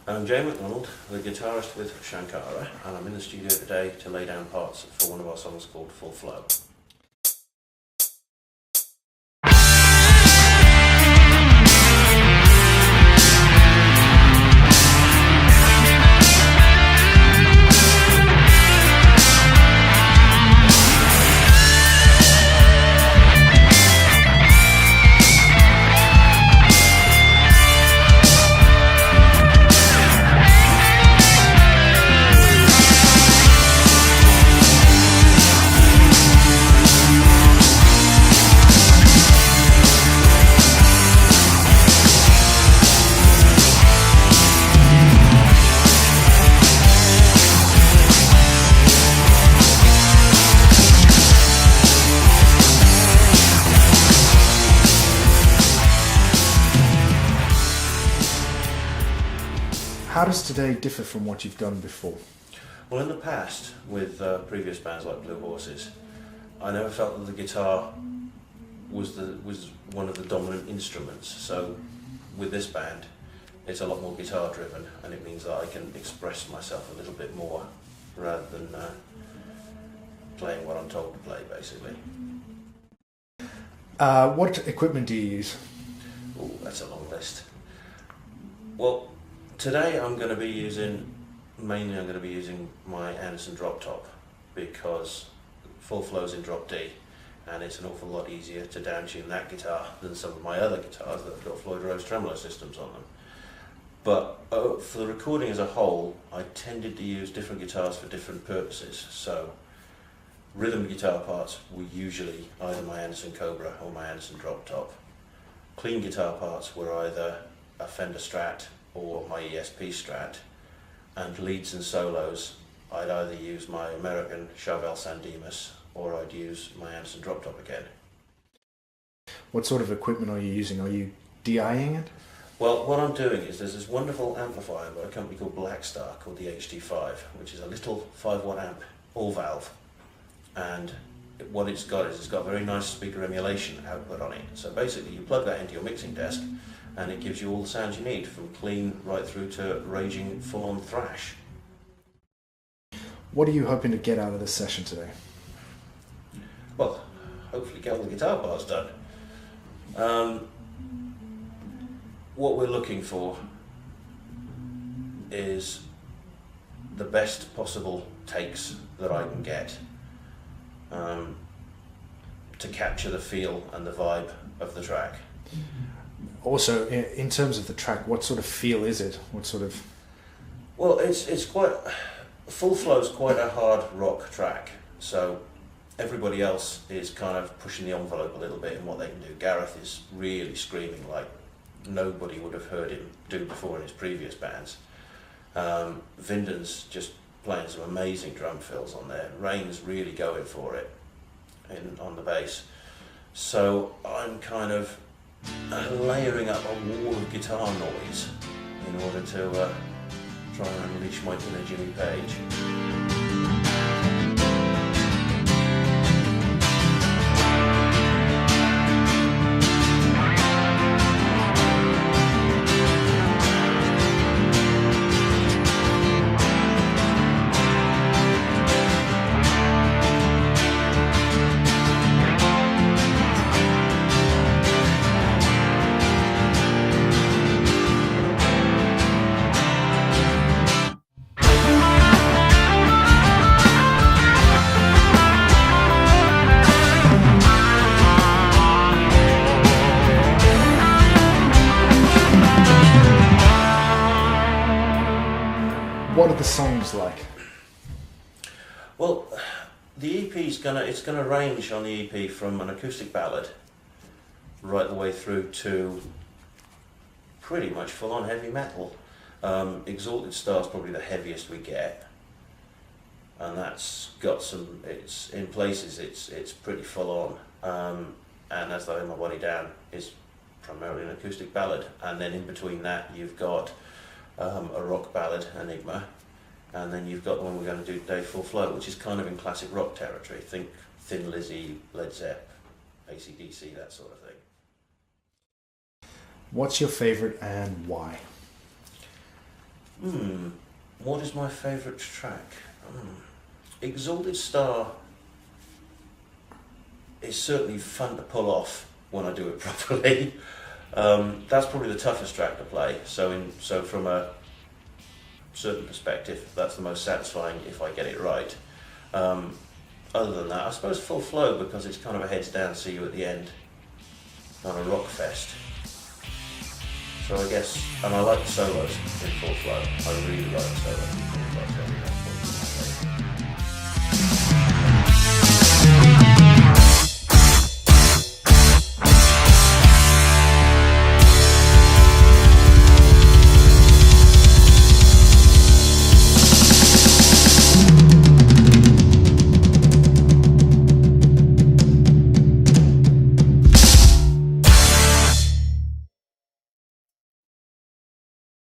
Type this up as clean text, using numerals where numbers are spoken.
I'm Jay Macdonald, the guitarist with Sankara, and I'm in the studio today to lay down parts for one of our songs called Full Flow. How does today differ from what you've done before? Well, in the past, with previous bands like Blue Horses, I never felt that the guitar was one of the dominant instruments. So with this band, it's a lot more guitar driven, and it means that I can express myself a little bit more rather than playing what I'm told to play, basically. What equipment do you use? Oh, that's a long list. Well, today I'm going to be using my Anderson drop top, because Full Flow's in drop D, and it's an awful lot easier to down tune that guitar than some of my other guitars that have got Floyd Rose tremolo systems on them. But for the recording as a whole, I tended to use different guitars for different purposes. So rhythm guitar parts were usually either my Anderson Cobra or my Anderson drop top. Clean guitar parts were either a Fender Strat or my ESP Strat, and leads and solos I'd either use my American Chauvel San Dimas or I'd use my Anderson drop top again. What sort of equipment are you using? Are you DIing it? Well, what I'm doing is there's this wonderful amplifier by a company called Blackstar called the HD5, which is a little 5-watt amp, all valve, and what it's got is it's got very nice speaker emulation output on it. So basically you plug that into your mixing desk and it gives you all the sounds you need, from clean right through to raging full-on thrash. What are you hoping to get out of this session today? Well, hopefully get all the guitar parts done. What we're looking for is the best possible takes that I can get to capture the feel and the vibe of the track. Also, in terms of the track, what sort of feel is it? What sort of... Well, it's quite... Full Flow's quite a hard rock track, so everybody else is kind of pushing the envelope a little bit in what they can do. Gareth is really screaming like nobody would have heard him do before in his previous bands. Vinden's just playing some amazing drum fills on there. Rain's really going for it on the bass. So I'm kind of layering up a wall of guitar noise in order to try and unleash my inner Jimmy Page. What are the songs like? Well, the EP's it's gonna range on the EP from an acoustic ballad right the way through to pretty much full-on heavy metal. Exalted Star's probably the heaviest we get, and that's got some. It's in places it's pretty full on, and As I Lay My Body Down is primarily an acoustic ballad, and then in between that you've got a rock ballad, Enigma, and then you've got the one we're going to do today, Full Flow, which is kind of in classic rock territory. Think Thin Lizzy, Led Zepp, AC/DC, that sort of thing. What's your favourite and why? What is my favourite track? Exalted Star is certainly fun to pull off when I do it properly. That's probably the toughest track to play. So from a certain perspective, that's the most satisfying if I get it right. Other than that, I suppose Full Flow, because it's kind of a heads down, see you at the end, on a rock fest. So I guess, and I like the solos in Full Flow. I really like the solos in Full Flow.